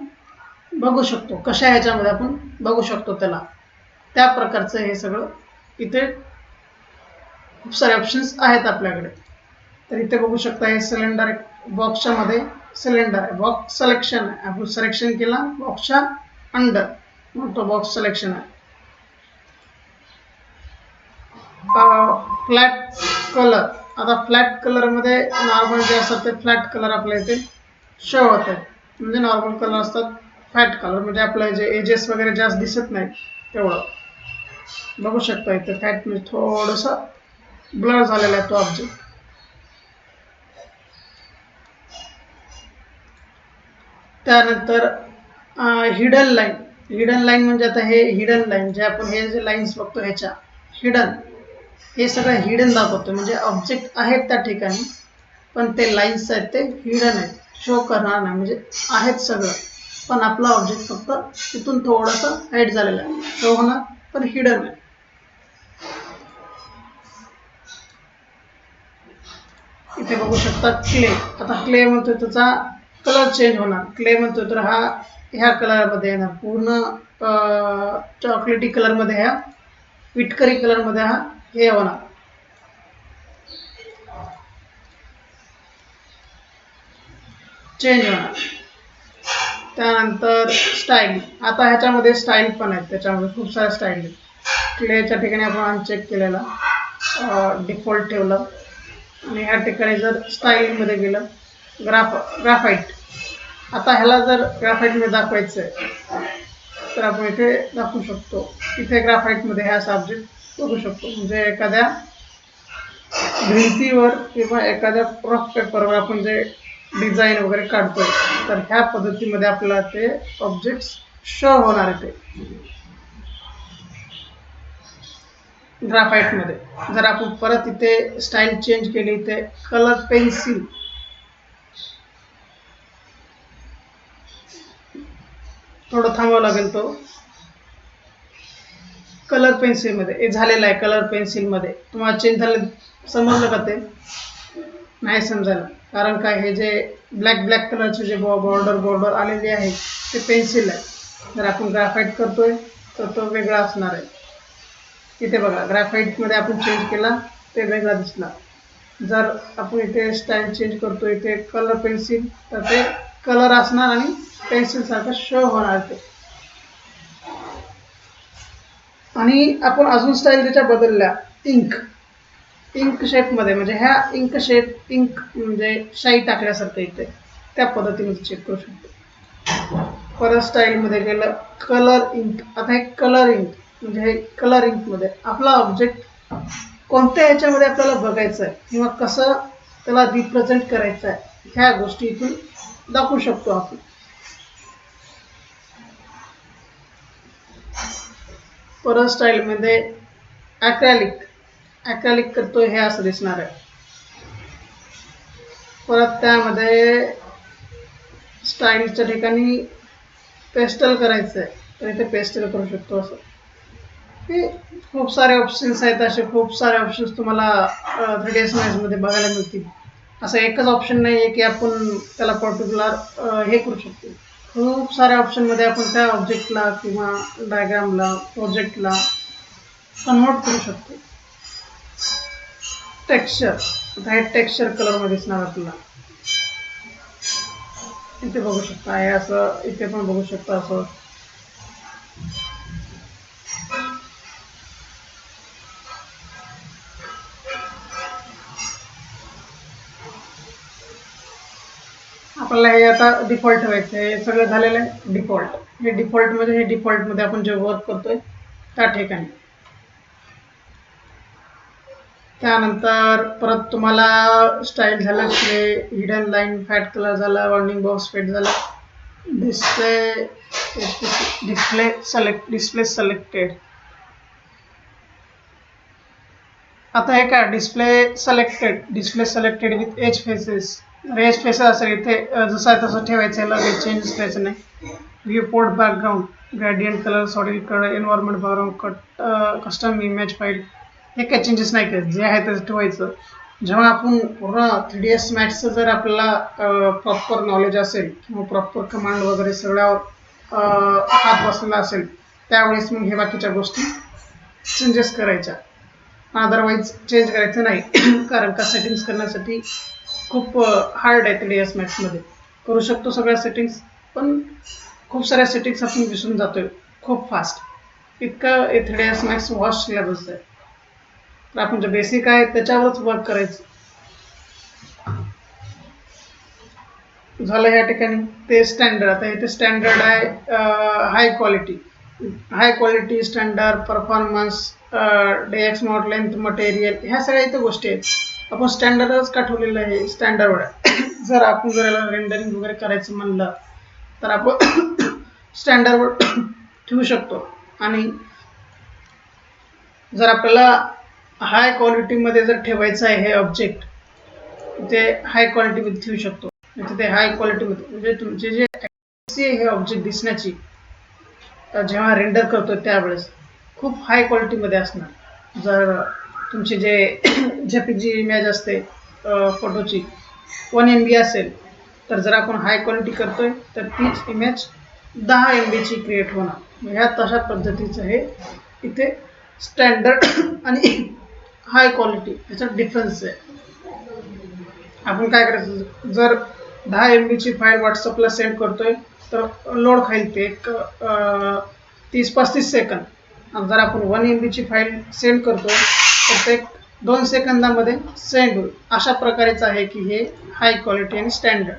बघू शकतो, कशा ह्याच्यामध्ये आपण बघू शकतो त्याला, त्या प्रकारचं हे सगळं इथे खूप सारे ऑप्शन्स आहेत आपल्याकडे. तर इथे बघू शकता, हे सिलेंडर बॉक्सच्या मध्ये सिलेंडर आहे, बॉक्स सिलेक्शन आहे. आपण सिलेक्शन केला बॉक्सच्या अंडर, मग तो बॉक्स सिलेक्शन आहे. फ्लॅट कलर, आता फ्लॅट कलर मध्ये नॉर्मल जे असतात ते फ्लॅट कलर आपल्या इथे शो होत आहेत. म्हणजे नॉर्मल कलर असतात फ्लॅट कलर, म्हणजे आपल्या जे एजेस वगैरे जास्त दिसत नाही तेवढं बघू शकता. इथे फॅट म्हणजे थोडस ब्लर झालेला आहे तो ऑब्जेक्ट. त्यानंतर हिडन लाईन म्हणजे आता हे हिडन लाईन, जे आपण हे जे लाईन्स बघतो ह्याच्या हिडन, हे सगळं हिडन दाखवतो. म्हणजे ऑब्जेक्ट आहेत त्या ठिकाणी पण ते लाईन्स आहेत ते हिडन आहेत, शो करणार नाही. म्हणजे आहेत सगळं पण आपला ऑब्जेक्ट फक्त तिथून थोडासा हाईड झालेला आहे, शो होणार पण हिडन आहे. इथे बघू शकता क्ले. आता क्ले म्हणतोय त्याचा कलर चेंज होणार. क्ले म्हणतोय तर हा ह्या कलरमध्ये येणार, पूर्ण चॉकलेटी कलरमध्ये, ह्या विटकरी कलरमध्ये हा हे होणार, चेंज होणार. त्यानंतर स्टाईल, आता ह्याच्यामध्ये स्टाईल पण आहेत, त्याच्यामध्ये खूप साऱ्या स्टाईल आहेत. क्लेच्या ठिकाणी आपण अनचेक केलेला, डिफॉल्ट ठेवलं आणि ह्या ठिकाणी जर स्टाईलमध्ये गेलं ग्राफाईट. आता ह्याला जर ग्राफाईटमध्ये दाखवायचं आहे तर आपण इथे दाखवू शकतो. इथे ग्राफाईटमध्ये ह्या सब्जेक्ट बघू शकतो. म्हणजे एखाद्या भिंतीवर किंवा एखाद्या रफ पेपरवर आपण जे डिझाईन वगैरे काढतोय तर ह्या पद्धतीमध्ये आपल्याला ते ऑब्जेक्ट्स शो होणार आहे. ते ग्राफाईटमध्ये जर आपण परत इथे स्टाईल चेंज केली, इथे कलर पेन्सिल, थोडं थांबावं लागेल, तो कलर पेन्सिलमध्ये हे झालेलं आहे. कलर पेन्सिलमध्ये तुम्हाला चेंज झालं समजलं का ते? नाही समजायला, कारण काय हे जे ब्लॅक कलरचे जे बॉर्डर आलेले आहे ते पेन्सिल आहे. जर आपण ग्राफाईट करतोय तर तो वेगळा असणार आहे. इथे बघा ग्राफाईटमध्ये आपण चेंज केला ते वेगळा दिसला. जर आपण इथे स्टाईल चेंज करतो इथे कलर पेन्सिल तर ते कलर असणार आणि पेन्सिल सारखं शो होणार ते. आणि आपण अजून स्टाईल त्याच्या बदलल्या इंक शेपमध्ये, म्हणजे ह्या इंक म्हणजे शाई टाकल्यासारखं इथे त्या पद्धतीने चेक करू शकतो. परत स्टाईलमध्ये गेलं कलर इंक. आता हे कलर इंक म्हणजे हे कलर इंकमध्ये आपला ऑब्जेक्ट कोणत्या ह्याच्यामध्ये आपल्याला बघायचं आहे किंवा कसं त्याला रिप्रेझेंट करायचं आहे ह्या गोष्टी इथून दाखवू शकतो आपण. परत स्टाईलमध्ये ॲक्रेलिक करतोय हे असं दिसणार आहे. परत त्यामध्ये स्टाईलच्या ठिकाणी पेस्टल करायचं आहे तर इथे पेस्टल करू शकतो. असं हे खूप सारे ऑप्शन्स आहेत. असे खूप सारे ऑप्शन्स तुम्हाला 3ds Max मध्ये बघायला मिळतील. असं एकच ऑप्शन नाही आहे की आपण त्याला पर्टिक्युलर हे करू शकतो. खूप साऱ्या ऑप्शनमध्ये आपण त्या ऑब्जेक्टला किंवा डायग्रामला प्रोजेक्टला कन्वर्ट करू शकतो. टेक्स्चर, आता हे टेक्स्चर कलरमध्ये दिसणार आपल्याला. इथे बघू शकता हे असं, इथे पण बघू शकता असं. आपल्याला हे आता डिफॉल्ट ठेवायचं आहे. हे सगळं झालेलं आहे डिफॉल्ट. हे डिफॉल्टमध्ये आपण जे वर्क करतोय त्या ठिकाणी. त्यानंतर परत तुम्हाला स्टाईल झालं की हिडन लाईन फॅट कलर झाला, वॉर्निंग बॉक्स फेट झाला, डिस्प्ले सिलेक्टेड. आता हे काय display selected with edge faces. Edge faces असेल इथे जसं आहे तसं ठेवायचं आहे, लगेच चेंजेस करायचं नाही. View port background, gradient colour, solid colour, environment background, custom image file, हे काही चेंजेस नाही करायचे, जे आहे तसं ठेवायचं. जेव्हा आपण पूर्ण 3ds Maxचं जर आपल्याला प्रॉपर नॉलेज असेल किंवा प्रॉपर कमांड वगैरे सगळ्यावर हात बसलेला असेल त्यावेळेस मग हे बाकीच्या गोष्टी चेंजेस करायच्या. अदरवाईज चेंज करायचं नाही. कारण का सेटिंग्स करण्यासाठी खूप हार्ड आहे 3ds Maxमध्ये. करू शकतो सगळ्या सेटिंग्स, पण खूप साऱ्या सेटिंग्स आपण विसरून जातोय खूप फास्ट. इतकं 3ds Max वॉस्ट सिलेबस आहे. तर आपण जे बेसिक आहे त्याच्यावरच वर्क करायचं. झालं या ठिकाणी ते स्टँडर्ड. आता इथे स्टँडर्ड आहे high quality, standard, performance, DX मोड, लेंथ, मटेरियल, ह्या सगळ्या इथे गोष्टी आहेत. आपण स्टँडर्डच का ठेवलेलं आहे स्टँडर्ड. जर आपण रेंडरिंग वगैरे करायचं म्हणलं तर आपण स्टँडर्डवर ठेवू शकतो. आणि जर आपल्याला हाय क्वालिटीमध्ये जर ठेवायचं आहे हे ऑब्जेक्ट ते हाय क्वालिटीमध्ये ठेवू शकतो. ते हाय क्वालिटीमध्ये म्हणजे तुमचे जे हे ऑब्जेक्ट दिसण्याची जेव्हा रेंडर करतो त्यावेळेस खूप हाय क्वालिटीमध्ये असणार. जर तुमची जे JPG इमेज असते फोटोची 1 MB असेल तर जर आपण हाय क्वालिटी करतोय तर तीच इमेज 10 MB ची क्रिएट होणार. ह्या तशा पद्धतीचं हे इथे स्टँडर्ड आणि हाय क्वालिटी याचा डिफरन्स आहे. आपण काय करायचं, जर 10 MB ची फाईल व्हॉट्सअपला सेंड करतोय तर लोड खाईल ते एक 30-35 सेकंद. आणि जर आपण 1 MB ची फाईल सेंड करतोय तर ते 2 सेकंदामध्ये सेंड होईल. अशा प्रकारेच आहे की हे हाय क्वालिटी आणि स्टँडर्ड.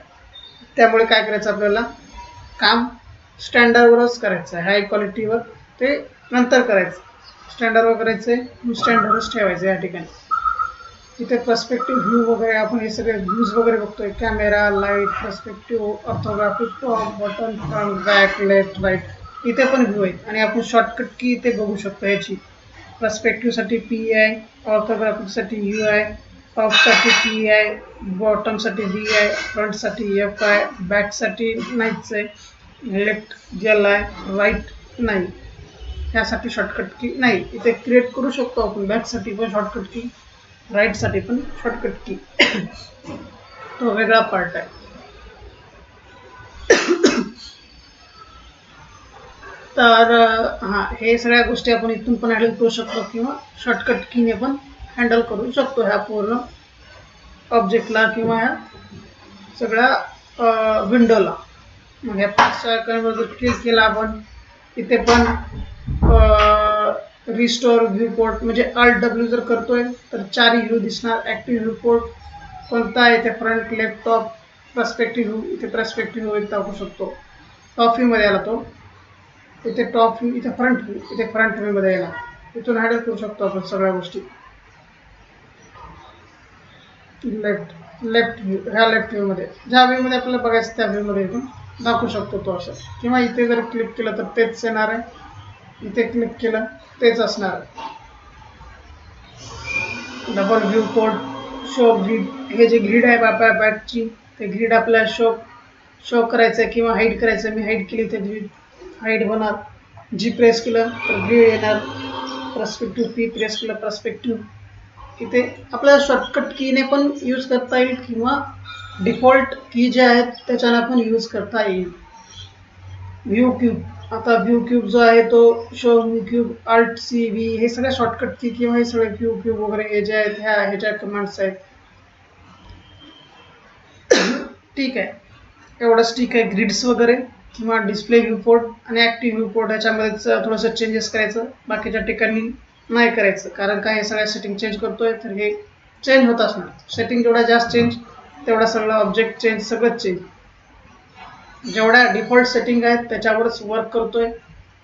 त्यामुळे काय करायचं आपल्याला काम स्टँडर्डवरच करायचं आहे. हाय क्वालिटीवर ते नंतर करायचं. स्टँडर्डवर करायचं, स्टँडर्डच ठेवायचं. या ठिकाणी इथे पर्स्पेक्टिव्ह व्ह्यू वगैरे आपण हे सगळे व्ह्यूज वगैरे बघतोय. Camera, light, perspective, orthographic, top, button, front, back, left, right, इथे पण व्ह्यू आहेत. आणि आपण शॉर्टकट की इथे बघू शकतो याची. पर्स्पेक्टिव्हसाठी PI, ऑर्थोग्राफिकसाठी UI, टॉपसाठी TI, बॉटमसाठी BI, फ्रंटसाठी FI, बॅकसाठी नाहीच आहे, लेफ्ट गेला आहे, राईट नाही, ह्यासाठी शॉर्टकट की नाही. इथे क्रिएट करू शकतो आपण बॅकसाठी पण शॉर्टकट की, राईटसाठी पण शॉर्टकट की. तो वेगळा पार्ट आहे. तर हां, हे सगळ्या गोष्टी आपण इथून पण हँडल करू शकतो किंवा शॉर्टकट कीने पण हँडल करू शकतो ह्या पूर्ण ऑब्जेक्टला किंवा ह्या सगळ्या विंडोला. मग ह्या 5 आयकॉनवर क्लिक केला आपण, इथे पण रिस्टोर व्ह्यू पोर्ट म्हणजे Alt W जर करतोय तर 4 व्ह्यू दिसणार. ॲक्टिव्ह व्ह्यू पोर्ट कोणता आहे, इथे front, left, top, perspective view, इथे पर्स्पेक्टिव्ह व्ह्यू टाकू शकतो. टॉप व्ह्यूमध्ये आला तो, इथे टॉप व्ह्यू, इथे फ्रंट व्ह्यू, इथे फ्रंट व्ह्यूमध्ये आला. इथून हँडल करू शकतो आपण सगळ्या गोष्टी. लेफ्ट व्ह्यू, ह्या लेफ्ट व्ह्यूमध्ये ज्या व्ह्यूमध्ये आपल्याला बघायचं त्या व्ह्यूमध्ये इथून दाखवू शकतो तो असं. किंवा इथे जर क्लिक केलं तर तेच येणार आहे, इथे क्लिक केलं तेच असणार आहे. Double viewport, show grid, हे जे ग्रीड आहे आपल्या बॅटची, ते ग्रीड आपल्याला शो करायचं आहे किंवा हाईड करायचं. मी हाईड केली तर ग्रीड हाईड होणार. जी प्रेस केलं तर ग्रीड येणार. पर्स्पेक्टिव्ह, पी प्रेस केलं पर्स्पेक्टिव्ह. इथे आपल्याला शॉर्टकट कीने पण यूज करता येईल किंवा डिफॉल्ट की जे आहेत त्याच्याला पण यूज करता येईल. व्ह्यू क्यूब, आता व्ह्यू क्यूब जो आहे तो show view cube, Alt C V, हे सगळे शॉर्टकट की किंवा हे सगळे व्ह्यू क्यूब वगैरे हे जे आहेत ह्याच्या कमांड्स आहेत. ठीक आहे, एवढंच ठीक आहे. ग्रिड्स वगैरे किंवा डिस्प्ले व्ह्यू पोर्ट आणि ॲक्टिव्ह व्ह्यू पोर्ट ह्याच्यामध्येच थोडंसं चेंजेस करायचं, बाकीच्या ठिकाणी नाही करायचं. कारण काय, हे सगळ्या सेटिंग चेंज करतोय तर हे चेंज होत असणार. सेटिंग जेवढा जास्त चेंज तेवढा सगळं ऑब्जेक्ट चेंज, सगळंच चेंज. जेवढ्या डिफॉल्ट सेटिंग आहेत त्याच्यावरच वर्क करतोय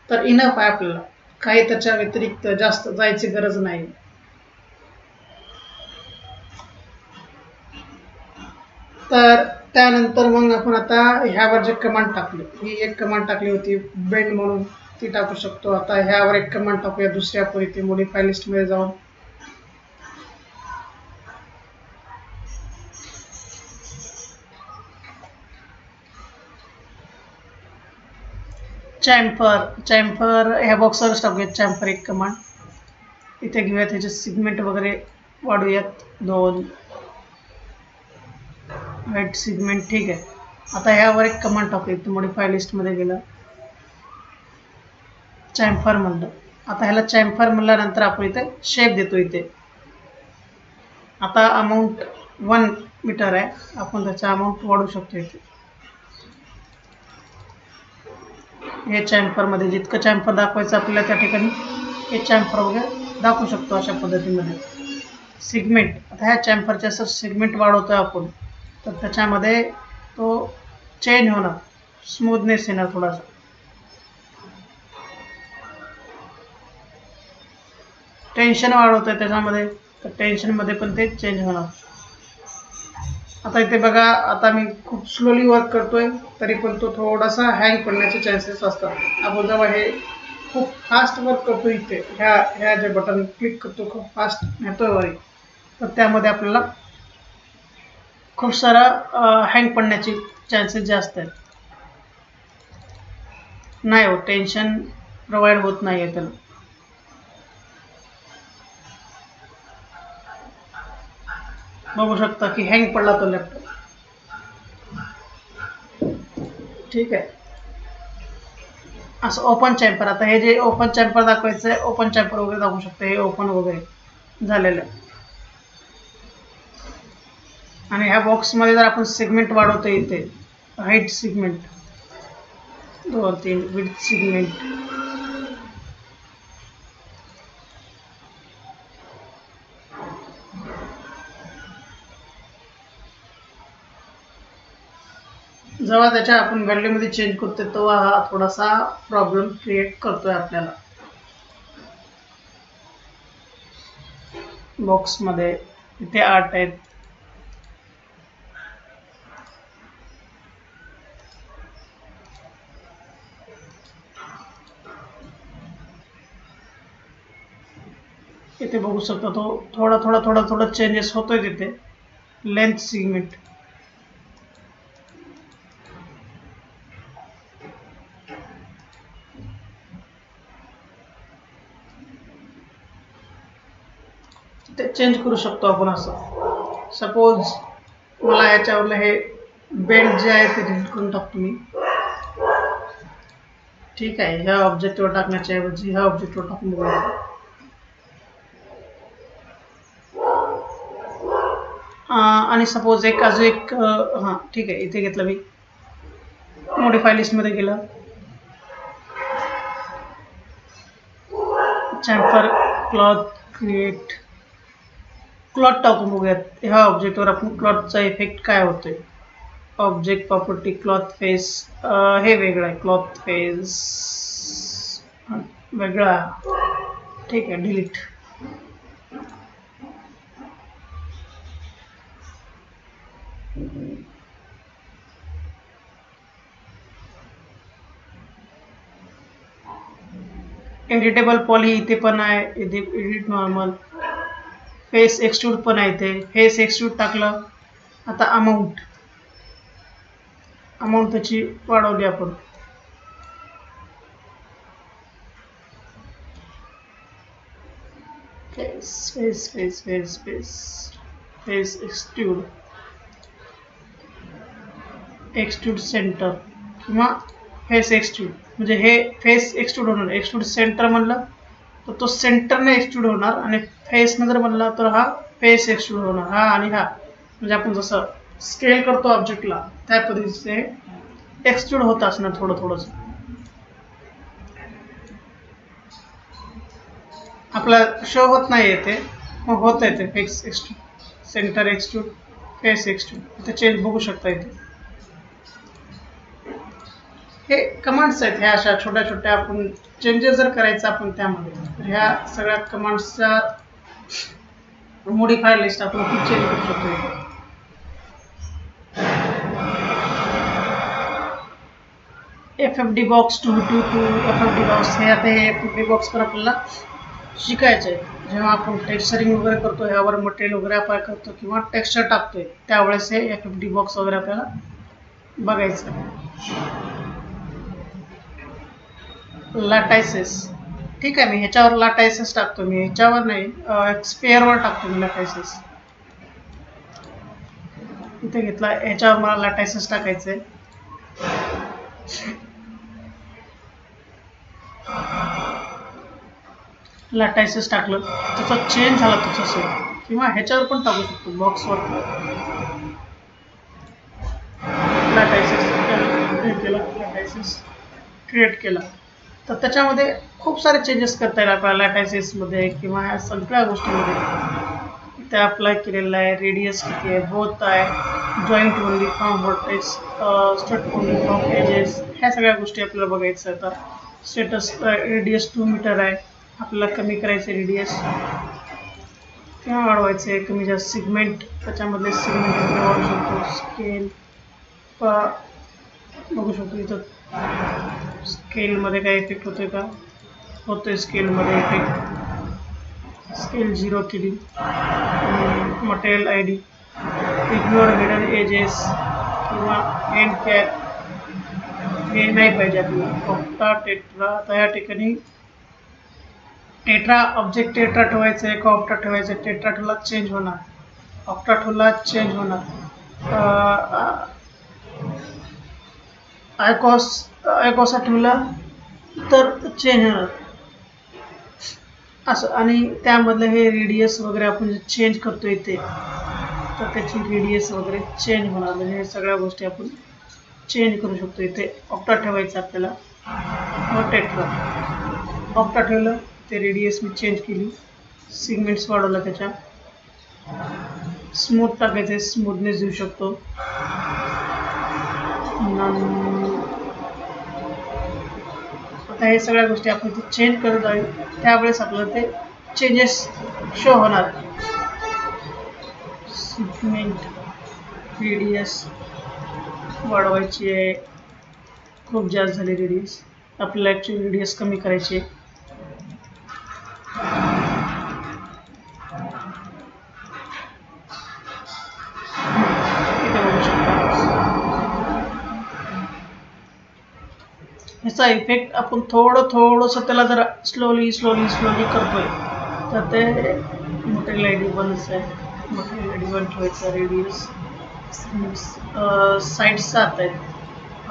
तर इनफ आहे आपल्याला. काही त्याच्या व्यतिरिक्त जास्त जायची गरज नाही. तर त्यानंतर मग आपण आता ह्यावर जे कमांड टाकली, ही एक कमांड टाकली होती बेंड म्हणून, ती टाकू शकतो. आता ह्यावर एक कमांड टाकूया दुसऱ्या आपण इथे मॉडिफाय लिस्टमध्ये जाऊन. चॅम्फर ह्या बॉक्सवरच टाकूयात. चॅम्फर एक कमांड इथे घेऊयात. ह्याचे सिगमेंट वगैरे वाढूयात 2 व्हाईट सिगमेंट. ठीक आहे. आता ह्यावर एक कमांड टाकूया. इथे मॉडिफाय लिस्टमध्ये गेलं, चॅम्फर म्हणलं. आता ह्याला चॅम्फर म्हणल्यानंतर आपण इथे शेप देतो. इथे आता अमाऊंट 1 मीटर आहे, आपण त्याचा अमाऊंट वाढवू शकतो. इथे हे चॅम्फरमध्ये जितकं चॅम्फर दाखवायचं आपल्याला त्या ठिकाणी हे चॅम्फर वगैरे दाखवू शकतो अशा पद्धतीमध्ये. सिगमेंट, आता ह्या चॅम्फरचे असं सिगमेंट वाढवतोय आपण तर त्याच्यामध्ये तो चेंज होणार, स्मूथनेस येणार थोडासा. टेन्शन वाढवतोय त्याच्यामध्ये तर टेन्शनमध्ये पण ते चेंज होणार. आता इथे बघा, आता मी खूप स्लोली वर्क करतोय तरी पण तो थोडासा हँग पडण्याचे चान्सेस असतात. आपण जेव्हा हे खूप फास्ट वर्क करतो इथे ह्या जे बटन क्लिक करतो खूप फास्ट नेतोय वरी, तर त्यामध्ये आपल्याला खूप सारा हँग पडण्याचे चान्सेस जास्त आहेत. नाही हो, टेन्शन प्रोव्हाइड होत नाही आहे त्याला. बघू शकता की हँग पडला तो लॅपटॉप. ठीक आहे, असं ओपन चॅम्पर. आता हे जे ओपन चॅम्पर दाखवायचं आहे, ओपन चॅम्पर वगैरे दाखवू शकतो. हे ओपन वगैरे झालेलं आहे. आणि ह्या बॉक्समध्ये जर आपण सेगमेंट वाढवतो, इथे हाईट सेगमेंट 2-3, विड्थ सेगमेंट, जेव्हा त्याच्या आपण व्हॅल्यूमध्ये चेंज करतो तेव्हा हा थोडासा प्रॉब्लेम क्रिएट करतोय आपल्याला. बॉक्समध्ये इथे 8 आहेत. इथे बघू शकता तो थोडा चेंजेस होतोय तिथे. लेंथ सेगमेंट, ते चेंज करू शकतो आपण. असं सपोज मला याच्यावरलं हे बेल्ट जे आहे ते डिलीट करून टाकतो मी. ठीक आहे, ह्या ऑब्जेक्टवर टाकण्याच्या ऐवजी ह्या ऑब्जेक्टवर टाकून बघूया. आणि सपोज एक अजून एक हां ठीक आहे, इथे घेतलं मी, मॉडिफाय लिस्टमध्ये गेलं, चॅम्फर क्लॉथ क्रिएट क्लॉथ टाकून बघूयात. ह्या ऑब्जेक्टवर आपण क्लॉथचा इफेक्ट काय होतोय. ऑब्जेक्ट प्रॉपर्टी क्लॉथ फेस, हे वेगळं आहे, क्लॉथ फेस वेगळा. ठीक आहे, डिलीट. एडिटेबल पॉली इथे पण आहे, इथे एडिट नॉर्मल, फेस एक्सट्रूड पण आहे, इथे फेस एक्सट्रूड टाकलं. आता अमाऊंट त्याची वाढवली आपण. Face face face face face face extrude centre किंवा फेस एक्सट्रूड, म्हणजे हे फेस एक्सट्रूड होणार. एक्सट्रूड सेंटर म्हणलं तर तो सेंटरने एक्सट्रूड होणार, आणि फेसनं जर म्हणला तर हा फेस एक्सट्रूड होणार. हा आणि हा म्हणजे आपण जसं स्केल करतो ऑब्जेक्टला त्या पद्धतीचे एक्सट्रूड होत असणार थोडं थोडंसं. आपला शो होत नाही येते, मग होत येते face extrude, centre extrude, face extrude. इथे चेंज बघू शकता. इथे हे कमांड्स आहेत, ह्या अशा छोट्या छोट्या आपण चेंजेस जर करायचं आपण त्यामध्ये, तर ह्या सगळ्या कमांड्सचा मॉडिफायर लिस्ट आपण चेंज करू शकतो. FFD बॉक्स 222 FFD बॉक्स, हे आता हे FFD बॉक्स पण आपल्याला शिकायचं आहे. जेव्हा आपण टेक्स्चरिंग वगैरे करतो, ह्यावर मटेरियल वगैरे अप्लाय करतो किंवा टेक्स्चर टाकतोय, त्यावेळेस हे FFD बॉक्स वगैरे आपल्याला बघायचं. लाटायसेस, ठीक आहे, मी ह्याच्यावर लाटायसेस टाकतो. मी ह्याच्यावर नाही, स्पेअरवर टाकतो मी लाटायसेस. इथे घेतला, ह्याच्यावर मला लाटायसेस टाकायचे. लाटायसेस टाकलं, त्याचा चेंज झाला तसं, किंवा ह्याच्यावर पण टाकू शकतो बॉक्सवर. लाटायसेस केला, लाटायसेस क्रिएट केला, तर त्याच्यामध्ये खूप सारे चेंजेस करता येईल आपल्याला लाटायसेसमध्ये किंवा ह्या सगळ्या गोष्टींमध्ये. त्या अप्लाय केलेलं आहे. रेडियस किती आहे, बोथ आहे, joint only from vertex, strut only from edges, ह्या सगळ्या गोष्टी आपल्याला बघायचं. आता स्टेटस रेडियस 2 मीटर आहे, आपल्याला कमी करायचं रेडियस किंवा वाढवायचे, कमी जास्त सिगमेंट, त्याच्यामधले सिगमेंट वगैरे वाढू शकतो. स्केल बघू शकतो. इथं स्केलमध्ये काय इफेक्ट होतोय का, होतोय स्केलमध्ये इफेक्ट. स्केल 0 केली. Material ID, ignore hidden edges किंवा एंड कॅप, हे नाही पाहिजे आपल्याला. ऑक्टा टेट्रा, आता या ठिकाणी टेट्रा ऑब्जेक्ट टेट्रा ठेवायचं आहे का ऑक्टा ठेवायचं आहे. टेट्रा ठेवला चेंज होणार, ऑक्टा ठेवला चेंज होणार. आयकॉस ठेवला तर चेंज होणार असं. आणि त्यामधलं हे रेडियस वगैरे आपण जे चेंज करतो इथे, तर त्याची रेडियस वगैरे चेंज होणार. म्हणजे हे सगळ्या गोष्टी आपण चेंज करू शकतो. इथे ऑक्टा ठेवायचं आपल्याला, व टेट्रा. ऑक्टा ठेवलं, ते रेडियस मी चेंज केली, सिगमेंट्स वाढवला, त्याच्या स्मूथ टाकायचे, स्मूथनेस देऊ शकतो. आता हे सगळ्या गोष्टी आपण ते चेंज करत जाईल, त्यावेळेस आपल्याला ते चेंजेस शो होणार. सिगमेंट रेडियस वाढवायची आहे, खूप जास्त झाली रेडियस, आपल्याला ॲक्च्युअली रेडियस कमी करायची आहे. ह्याचा इफेक्ट आपण थोडंसं त्याला जर स्लोली करतोय, तर ते मटेरियल ID 1 आहे. मटेरियल ID 1 ठेवायचा रेडियस. साईड्स जात आहेत,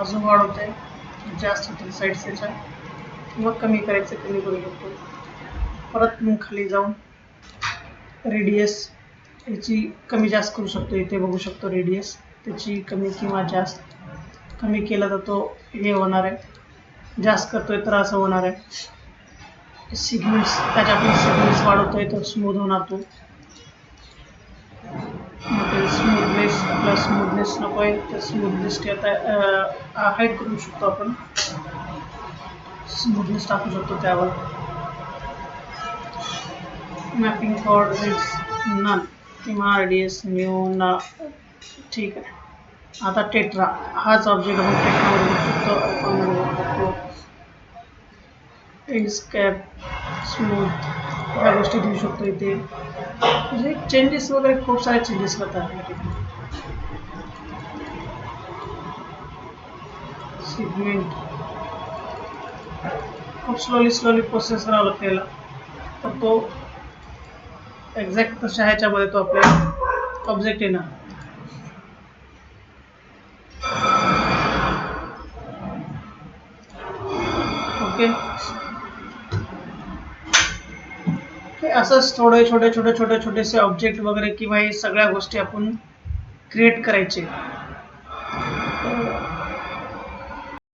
अजून वाढवत आहे, जास्त होतील साईड्स त्याच्या, किंवा कमी करायचं कमी करू शकतो. परत मग खाली जाऊन रेडियस याची कमी जास्त करू शकतो. इथे बघू शकतो रेडियस त्याची कमी किंवा जास्त. कमी केला तर तो हे होणार आहे, जास्त करतोय तर असं होणार आहे. सिग्मेंट्स त्याच्यातून सिग्मेंट्स वाढवतोय तर स्मूथ होणार तो. स्मूथनेस आपला स्मूथनेस नको आहे तर स्मूथनेस आता हाईड करू शकतो आपण, स्मूथनेस टाकू शकतो त्यावर. मॅपिंग फॉर नन किंवा रेडियस न्यू ना, ठीक आहे. आता टेट्रा हाच ऑब्जेक्ट आपण टेट्रामध्ये बघू शकतो, आपण बघू शकतो. स्कॅप स्मूथ ह्या गोष्टी देऊ शकतो इथे. म्हणजे चेंजेस वगैरे खूप सारे चेंजेस करतात. सिगमेंट खूप स्लोली प्रोसेस करावं लागतं याला, तर तो एक्झॅक्ट तशा ह्याच्यामध्ये तो आपल्याला ऑब्जेक्ट येणार. ओके, असंच थोडे छोटेसे ऑब्जेक्ट वगैरे किंवा हे सगळ्या गोष्टी आपण क्रिएट करायचे.